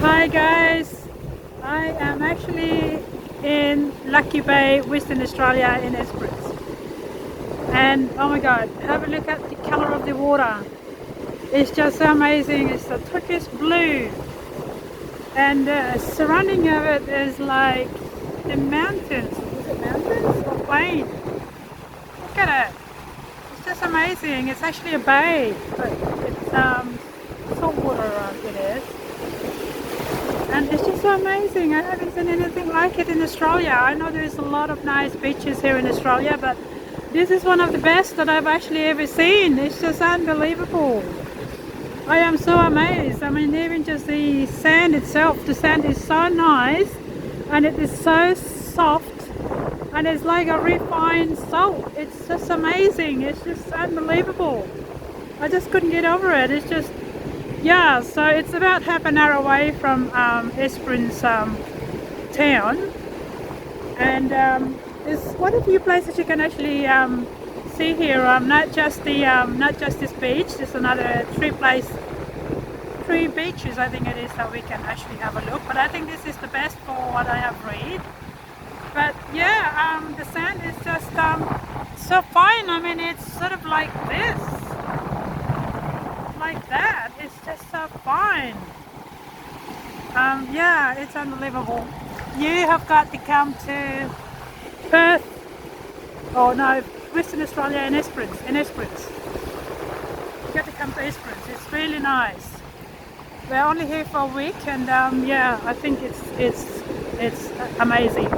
Hi guys, I am actually in Lucky Bay, Western Australia in Esperance. And oh my god, have a look at the color of the water. It's just so amazing. It's the turquoise blue. And surrounding of it is like the mountains. Is it mountains or plain? Look at it. It's just amazing. It's actually a bay, but it's salt water it is. And it's just so amazing. I haven't seen anything like it in Australia. I know there's a lot of nice beaches here in Australia, but this is one of the best that I've actually ever seen. It's just unbelievable. I am so amazed. I mean, even just the sand itself, the sand is so nice and it is so soft and it's like a refined salt. It's just amazing. It's just unbelievable. I just couldn't get over it. It's just, yeah, so it's about half an hour away from Esperance town, and there's quite a few places you can actually see here. Not just this beach. There's another three beaches I think it is that we can actually have a look. But I think this is the best for what I have read. But yeah, the sand is just so fine. I mean, it's sort of like this. Like that, it's just so fine. Yeah, it's unbelievable. You have got to come to Perth, oh no, Western Australia in Esperance. You got to come to Esperance. It's really nice. We're only here for a week, and yeah, I think it's amazing.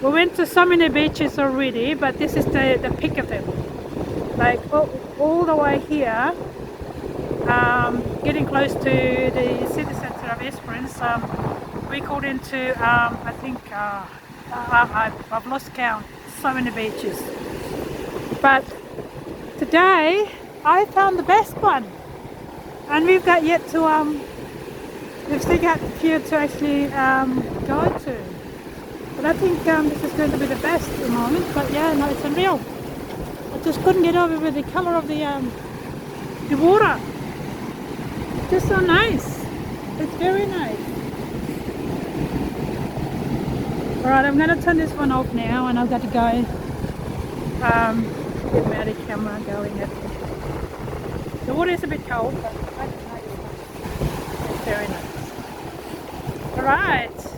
We went to so many beaches already, but this is the peak of them. Like all the way here. Getting close to the city centre of Esperance, we called into, I think, I've lost count, so many beaches. But today, I found the best one. And we've got yet to, we've still got a few to actually go to. But I think this is going to be the best at the moment. But yeah, no, it's unreal. I just couldn't get over with the colour of the water. Just so nice. It's very nice. Alright, I'm going to turn this one off now and I've got to go get my other camera going. The water is a bit cold, but I like it. It's very nice. Alright.